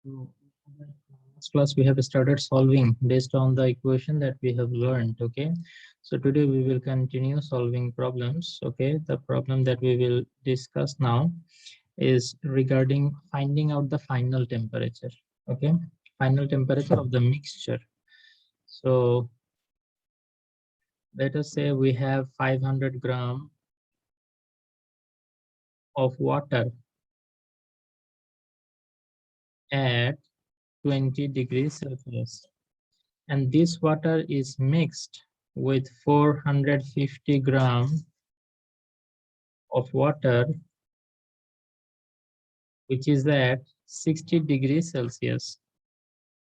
So, last class we have started solving based on the equation that we have learned. Okay, so today we will continue solving problems. Okay, the problem that we will discuss now is regarding finding out the final temperature. Okay, final temperature of the mixture. So let us say we have 500 gram of water at 20 degrees Celsius, and this water is mixed with 450 gram of water which is at 60 degrees Celsius.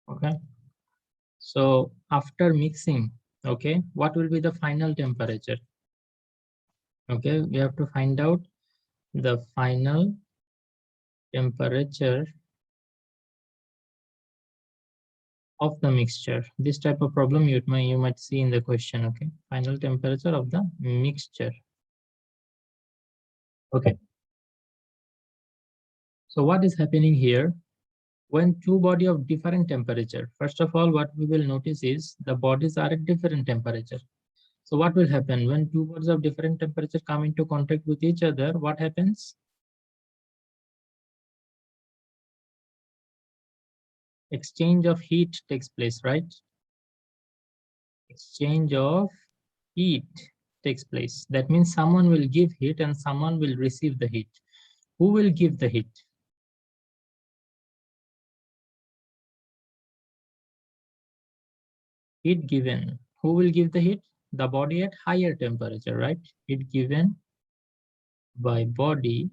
Okay, so after mixing, okay, what will be the final temperature? Okay, we have to find out the final temperature of the mixture. This type of problem you might see in the question. Okay, final temperature of the mixture. Okay, so what is happening here? When two bodies of different temperature, first of all, what we will notice is the bodies are at different temperature. So what will happen when two bodies of different temperature come into contact with each other? What happens? Exchange of heat takes place, right? Exchange of heat takes place. That means someone will give heat and someone will receive the heat. Who will give the heat? Heat given. Who will give the heat? The body at higher temperature, right? Heat given by body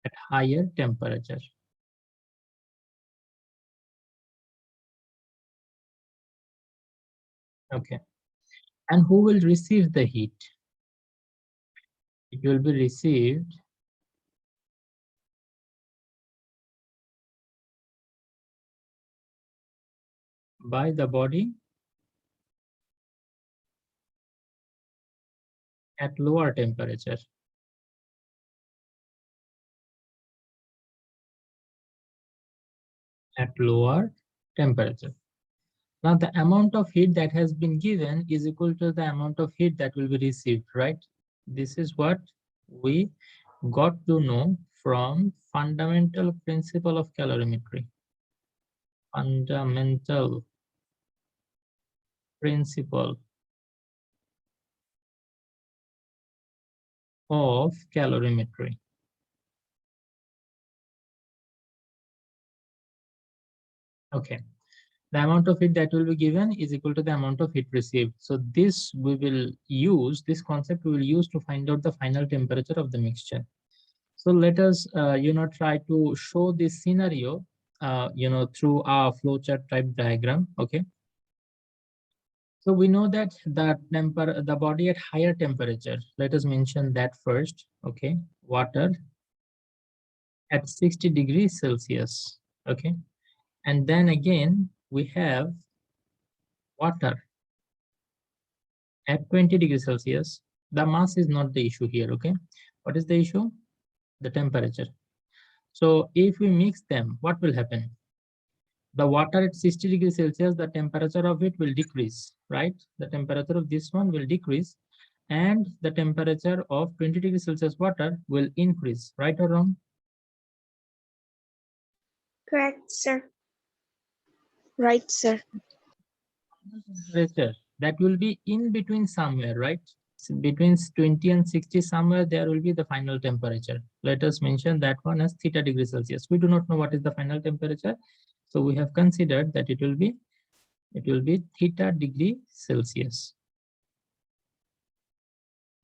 at higher temperature. Okay. And who will receive the heat? It will be received by the body at lower temperature. At lower temperature. Now the amount of heat that has been given is equal to the amount of heat that will be received, right? This is what we got to know from fundamental principle of calorimetry. Fundamental principle of calorimetry. Okay. The amount of heat that will be given is equal to the amount of heat received. So this we will use, this concept we will use to find out the final temperature of the mixture. So let us, try to show this scenario, through our flowchart type diagram. Okay. So we know that the body at higher temperature. Let us mention that first. Okay, water at 60 degrees Celsius. Okay, and then again we have water at 20 degrees Celsius. The mass is not the issue here. Okay, what is the issue? The temperature. So if we mix them, what will happen? The water at 60 degrees Celsius, the temperature of it will decrease, right? The temperature of this one will decrease, and the temperature of 20 degrees Celsius water will increase, right or wrong? Correct, sir. Right, sir. Temperature that will be in between somewhere, right? So between 20 and 60 somewhere, there will be the final temperature. Let us mention that one as theta degrees Celsius. We do not know what is the final temperature, so we have considered that it will be theta degree Celsius.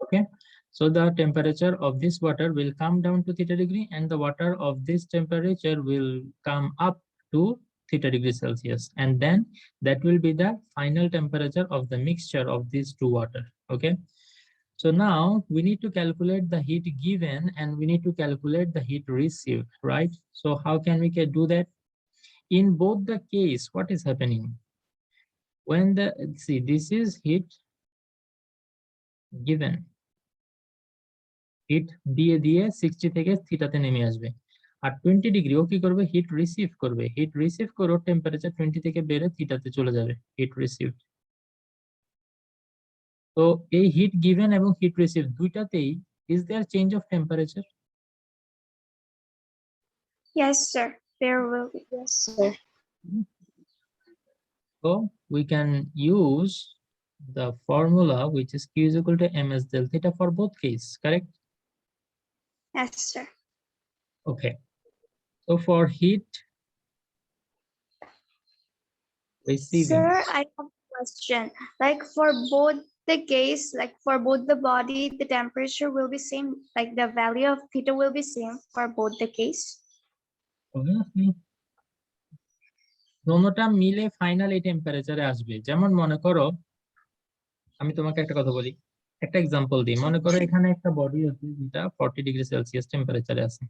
Okay, so the temperature of this water will come down to theta degree, and the water of this temperature will come up to theta degree Celsius, and then that will be the final temperature of the mixture of these two water. Okay, so now we need to calculate the heat given and we need to calculate the heat received, right? So how can we do that? In both the case, what is happening? When this is heat given, heat দিয়ে দিয়ে 60 থেকে থিটাতে নেমে আসবে। আর 20 degree ও কি করবে, hit receive করবে, hit receive করে temperature 20 থেকে বেড়ে থিটাতে চলে যাবে, হিট রিসিভ। তো এই হিট গিভেন এবং হিট রিসিভ দুইটাতেই is there change of temperature? Yes, sir. There will be. Yes, sir. So we can use the formula which is Q is equal to ms del theta for both case, correct? Yes, sir. Okay. So for heat receiving, Sir, I have a question. Like for both the case, like for both the body, the temperature will be same. Like the value of theta will be same for both the case. দোনোটা মিলে final এই টেম্পারেচারে আসবে। যেমন মনে করো, আমি তোমাকে একটা কথা বলি, একটা এক্সাম্পল দিই। মনে করো এখানে একটা বডি আছে যেটা 40 ডিগ্রি সেলসিয়াস টেম্পারেচারে আছে,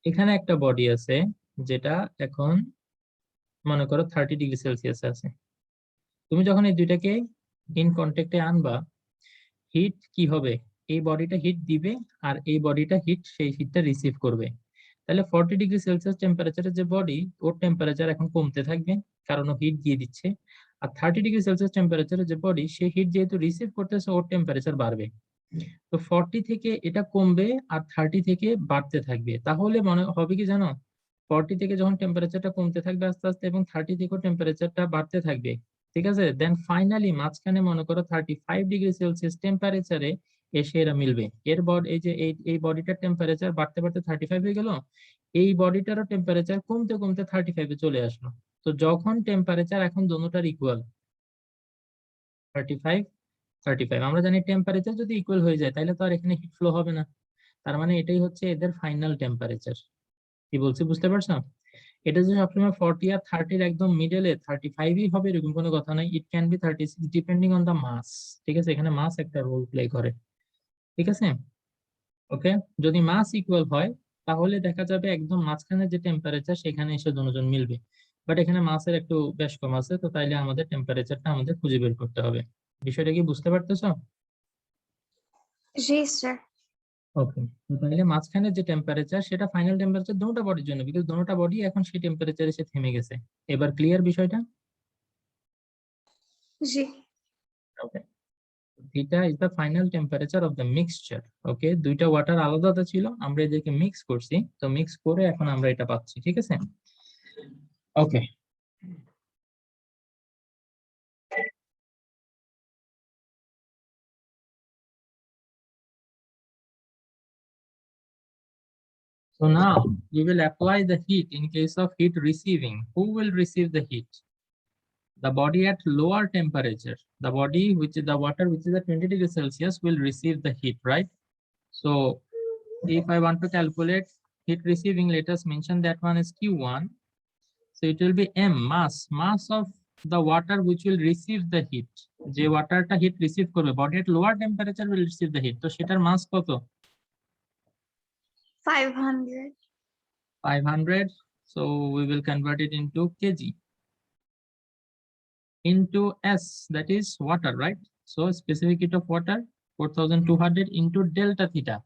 এখানে একটা বডি আছে যেটা এখন মনে করো 30 ডিগ্রি সেলসিয়াস আছে। তুমি যখন এই দুইটাকে ইন কন্ট্যাক্টে আনবা, হিট কি হবে, এই বডিটা হিট দিবে আর এই বডিটা হিট সেই হিটটা রিসিভ করবে। তাহলে 40 ডিগ্রি সেলসিয়াস টেম্পারেচারের যে বডি, ওর টেম্পারেচার এখন কমতে থাকবে কারণ ও হিট দিয়ে দিচ্ছে। আর 30 ডিগ্রি সেলসিয়াস টেম্পারেচারের যে বডি, সে হিট যেহেতু রিসিভ করতেছে, ওর টেম্পারেচার বাড়বে। তো 40 থেকে এটা কমবে আর 30 থেকে বাড়তে থাকবে। তাহলে মনে হবে কি জানো, 40 থেকে যখন টেম্পারেচারটা কমতে থাকবে আস্তে আস্তে এবং 30 থেকেও টেম্পারেচারটা বাড়তে থাকবে, ঠিক আছে, দেন ফাইনালি মাঝখানে মনে করো 35 ডিগ্রি সেলসিয়াস টেম্পারেচারে এসে এরা মিলবে। এর এই যে এই বডিটার টেম্পারেচার বাড়তে বাড়তে 35 হয়ে গেল, এই বডিটারও টেম্পারেচার কমতে কমতে 35 এ চলে আসলো। তো যখন টেম্পারেচার এখন দোনোটার ইকুয়াল 35 35, আমরা জানি টেম্পারেচার যদি ইকুয়াল হয়ে যায় তাহলে তো আর এখানে হিট ফ্লো হবে না। তার মানে এটাই হচ্ছে এদের ফাইনাল টেম্পারেচার। কি বলছি বুঝতে পারছো? এটা যে সবসময় 40 আর 30 এর একদম মিডলে 35ই হবে এরকম কোনো কথা নাই। It can be 36 depending on the mass. ঠিক আছে, এখানে মাস একটা রোল প্লে করে। ঠিক আছে, ওকে। যদি মাস ইকুয়াল হয় তাহলে দেখা যাবে একদম মাঝখানে যে টেম্পারেচার সেখানে এসে দুজন মিলবে। বাট এখানে মাসের একটু বেশ কম আছে, তো তাইলে আমাদের টেম্পারেচারটা আমাদের খুঁজে বের করতে হবে। বিষয়টা কি বুঝতে পারতেছো? Yes, sir. ওকে, তো তাহলে মাঝখানে যে টেম্পারেচার সেটা ফাইনাল টেম্পারেচার দুটোটা বডির জন্য, বিকজ দুটোটা বডি এখন সেই টেম্পারেচারে এসে থেমে গেছে। এবার ক্লিয়ার বিষয়টা? Yes. Okay, theta is the final temperature of the mixture. Okay, দুইটা ওয়াটার আলাদা আলাদা ছিল, আমরা এদেরকে মিক্স করছি, তো মিক্স করে এখন আমরা এটা পাচ্ছি। ঠিক আছে, ওকে। So now we will apply the heat in case of heat receiving. Who will receive the heat? The body at lower temperature. The body which is the water which is at 20 degrees Celsius will receive the heat, right? So if I want to calculate heat receiving, let us mention that one is Q1. So it will be M, mass of the water which will receive the heat. যে ওয়াটারটা hit receive করবে, body at lower temperature will receive the heat, তো সেটার মাস কত? 500. 500. So we will convert it into kg into S, that is water, right? So specific heat of water 4200 into delta theta.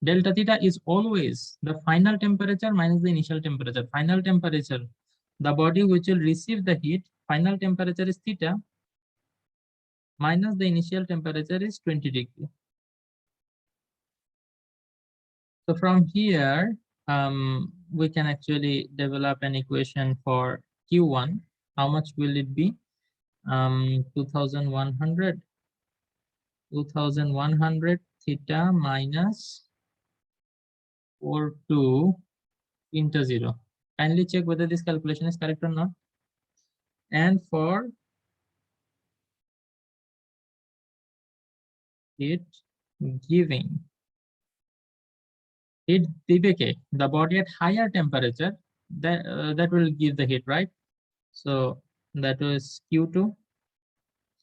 Delta theta is always the final temperature minus the initial temperature. Final temperature, the body which will receive the heat, final temperature is theta minus the initial temperature is 20 degree. So from here, we can actually develop an equation for Q1. How much will it be? 2100 theta minus 42 into 0. Kindly check whether this calculation is correct or not. And for it giving, it dibeke, the body at higher temperature, that will give the heat, right? So that was Q2.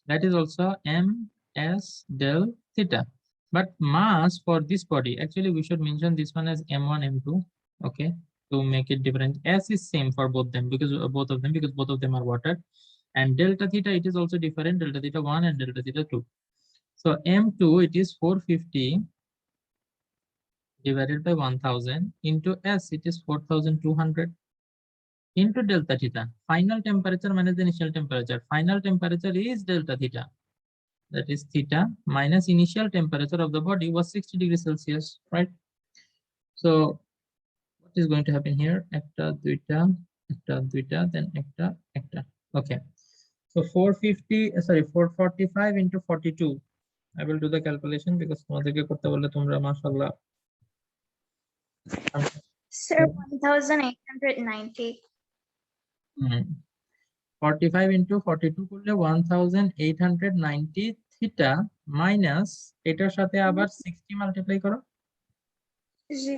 That is also ms del theta. But mass for this body, actually we should mention this one as m1 m2, okay, to make it different. S is same for both them because both of them are water. And delta theta, it is also different, delta theta 1 and delta theta 2. So m2 it is 450 divided by 1000 into S, it is 4200 into delta theta. Final temperature minus the initial temperature. Final temperature is delta theta. That is theta minus initial temperature of the body was 60 degrees Celsius, right? So what is going to happen here? Ekta, duita, then ekta. Okay. So 445 into 42. I will do the calculation because তোমাদেরকে করতে বললে তোমরা মাশাআল্লাহ Sir, 1890. 45 into 42 করলে 1890 theta minus এটার সাথে আবার 60 multiply করো। জি।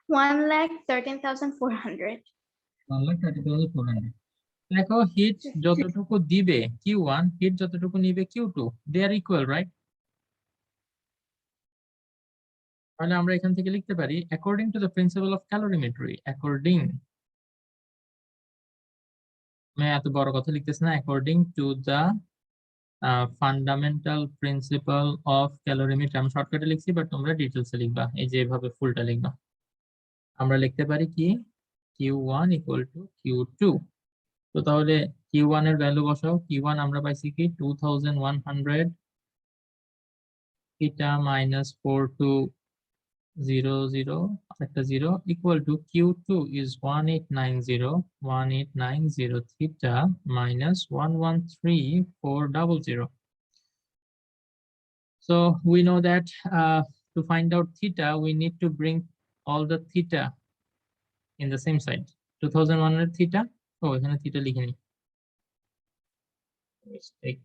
1,13,400. 1,30,400। দেখো হিট যতটুকু দিবে Q1, হিট যতটুকু নিবে Q2, they are equal, right? তাহলে আমরা এখান থেকে লিখতে পারি according to the principle of calorimetry, according, আমি এত বড় কথা লিখতেছি না, according to the fundamental principle of calorimetry, আমি শর্টকাটে লিখছি বাট তোমরা ডিটেইলসে লিখবা, এই যে এভাবে ফুলটা লিখবা। আমরা লিখতে পারি কি Q1 equal to Q2। তো তাহলে Q1 এর ভ্যালু বসাও। Q1 আমরা পাইছি কি 2100 theta minus 4200 একটা 0 equal to Q2 is 1890 theta minus 113400. So we know that to find out theta, we need to bring all the theta in the same side. 2100 theta. Oh, এখানে theta লিখিনি। Mistake.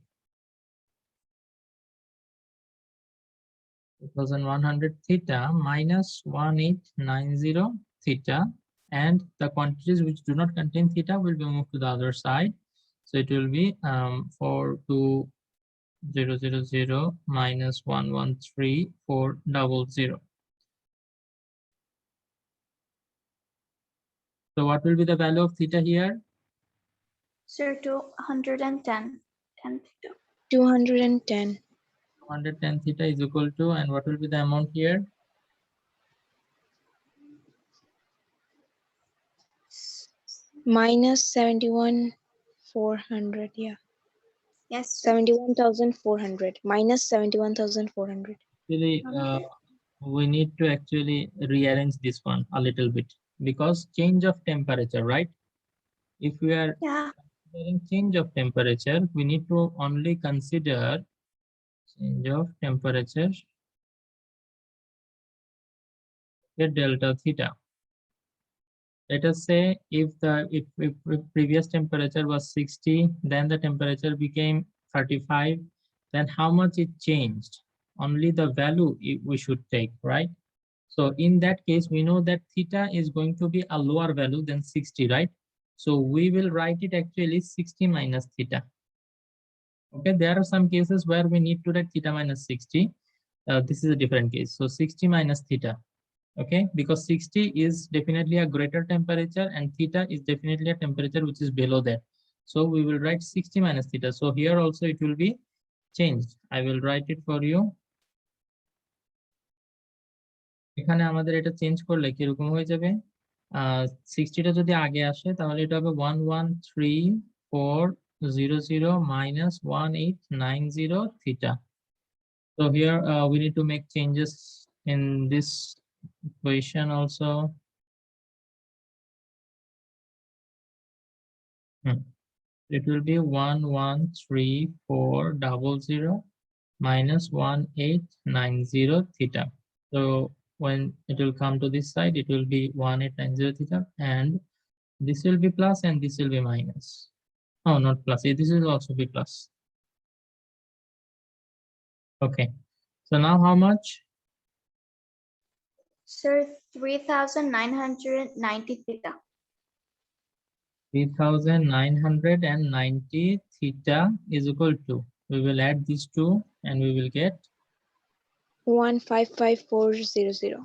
2100 theta minus 1890 theta, and the quantities which do not contain theta will be moved to the other side. So it will be 42000 minus 113400. So what will be the value of theta here? Sir, 210. 210. 210 theta is equal to, and what will be the amount here? Minus 71,400. Yeah. Yes. 71,400. Minus 71,400. Actually, we need to actually rearrange this one a little bit because change of temperature, right? If we are Yeah. considering change of temperature, we need to only consider change of temperature at delta theta. Let us say if previous temperature was 60, then the temperature became 35, then how much it changed? Only the value we should take, right? So in that case, we know that theta is going to be a lower value than 60, right? So we will write it actually 60 minus theta. Okay, there are some cases where we need to write theta minus 60. This is a different case. So 60 minus theta. Okay, because 60 is definitely a greater temperature and theta is definitely a temperature which is below that. So we will write 60 minus theta. So here also it will be changed. I will write it for you. এখানে আমাদের এটা change করলে কি রকম হয়ে যাবে? 60 টা যদি আগে আসে তাহলে এটা হবে 113,400 minus 1890 theta. So here we need to make changes in this equation also. It will be 113,400 minus 1890 theta. So when it will come to this side, it will be 1890 theta, and this will be plus and this will be minus. Oh, not plus. This will also be plus. Okay. So now how much? Sir, 3,990 theta. 3,990 theta is equal to, we will add these two and we will get 155,400.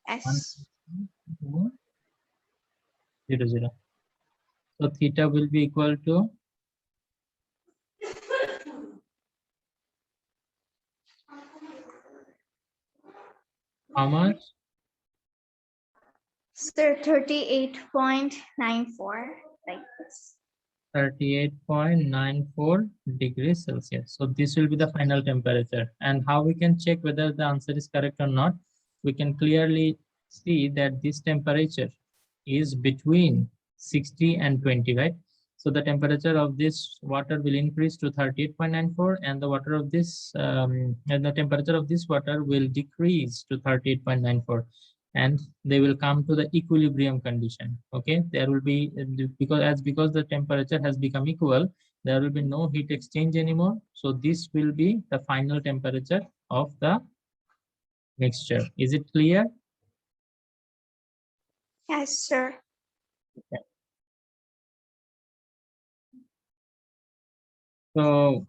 Yes. 1,400. So theta will be equal to 1,55,400. How much? Sir, 38.94, like this. 38.94 degrees Celsius. So this will be the final temperature. And how we can check whether the answer is correct or not? We can clearly see that this temperature is between 60 and 20, right? So the temperature of this water will increase to 38.94, and the water of this and the temperature of this water will decrease to 38.94, and they will come to the equilibrium condition. Okay, there will be because the temperature has become equal, there will be no heat exchange anymore. So this will be the final temperature of the mixture. Is it clear? Yes, sir. So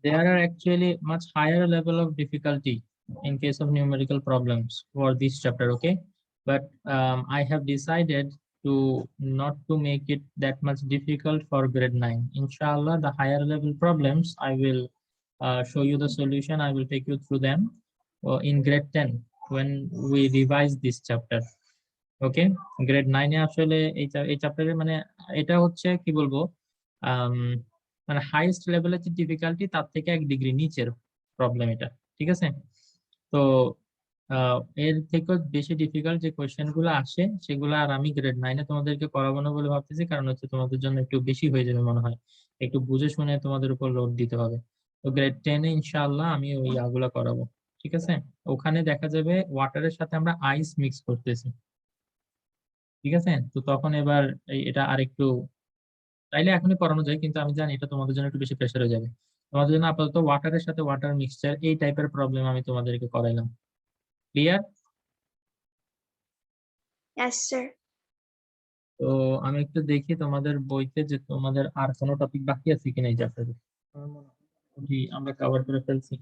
there are actually much higher level of difficulty in case of numerical problems for this chapter. Okay, but I have decided to not to make it that much difficult for grade 9. Inshallah, the higher level problems I will show you the solution. I will take you through them in grade 10 when we revise this chapter. Okay, grade 9 এ আসলে এই চ্যাপ্টারে মানে এটা হচ্ছে কি বলবো, মানে highest লেভেলের যে ডিফিকাল্টি তার থেকে 1 ডিগ্রি নিচের প্রবলেম এটা, ঠিক আছে? তো এর থেকেও বেশি ডিফিকাল্ট যে কোশ্চেন গুলো আসে সেগুলো আর আমি গ্রেড 9 এ তোমাদেরকে করাবো না বলে ভাবতেছি, কারণ হচ্ছে তোমাদের জন্য একটু বেশি হয়ে যাবে মনে হয়, একটু বুঝে শুনে তোমাদের উপর লোড দিতে হবে। তো গ্রেড 10 এ ইনশাআল্লাহ আমি ওই আগুলা করাবো, ঠিক আছে? ওখানে দেখা যাবে ওয়াটারের সাথে আমরা আইস মিক্স করতেছি, ঠিক আছে? তো তখন এবার এটা আরেকটু চাইলে এখনই করানো যায়, কিন্তু আমি জানি এটা তোমাদের জন্য একটু বেশি প্রেসার হয়ে যাবে। তোমাদের জন্য আপাতত ওয়াটারের সাথে ওয়াটার মিক্সচার এই টাইপের প্রবলেম আমি তোমাদেরকে করাইলাম। ক্লিয়ার? Yes, sir. তো আমি একটু দেখি তোমাদের বইতে যে তোমাদের আর কোনো টপিক বাকি আছে কিনা এই চ্যাপ্টারে। জি, আমরা কভার করে ফেলছি।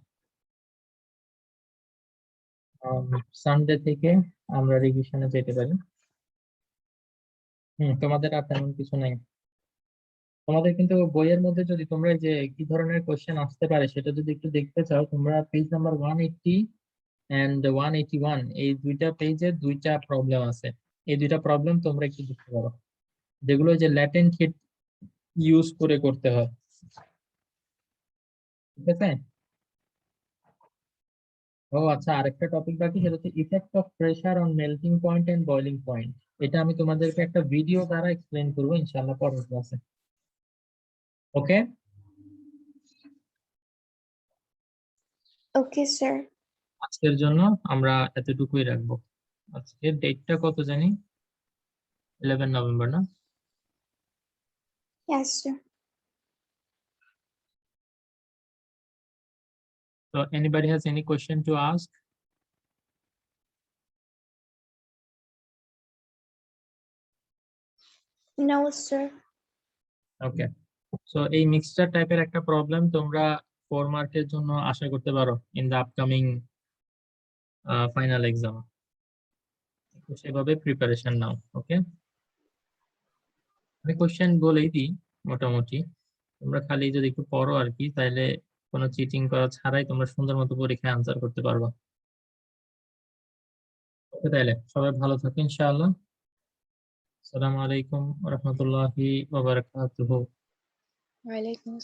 সানডে থেকে আমরা রিভিশনে যেতে পারি। তোমাদের আর তেমন কিছু নাই। তোমাদের কিন্তু বইয়ের মধ্যে যদি তোমরা যে কি ধরনের কোশ্চেন আসতে পারে সেটা যদি একটু দেখতে চাও, তোমরা পেজ নাম্বার 180 এন্ড 181 এই দুইটা পেজে দুইটা প্রবলেম আছে। এই দুইটা প্রবলেম তোমরা একটু দেখতে পারো, যেগুলো যে ল্যাটেন্ট হিট ইউজ করে করতে হয়, ঠিক আছে? ও আচ্ছা, আরেকটা টপিক বাকি, সেটা হচ্ছে effect of pressure on melting point and boiling point. এটা আমি তোমাদেরকে একটা ভিডিও দ্বারা এক্সপ্লেইন করবো ইনশাআল্লাহ পরের ক্লাসে। ওকে, Okay, sir. আজকের জন্য আমরা এতটুকুই রাখবো। আজকের ডেটটা কত জানি? 11 নভেম্বর না? Yes, sir. So anybody has any question to ask? No, sir. Okay, so এই মিক্সচার টাইপের একটা প্রবলেম তোমরা 4 মার্কের জন্য আশা করতে পারো in the upcoming final exam. সেভাবে প্রিপারেশন নাও। ওকে, আমি কোশ্চেন বলেই দিই মোটামুটি, তোমরা খালি যদি একটু পড়ো আর কি, তাহলে কোনো চিটিং করা ছাড়াই তোমরা সুন্দর মতো পরীক্ষায় আনসার করতে পারবা। ওকে, তাহলে সবাই ভালো থাকো ইনশাআল্লাহ। আসসালামু আলাইকুম ওয়া রাহমাতুল্লাহি ওয়া বারাকাতুহু। ওয়ালাইকুম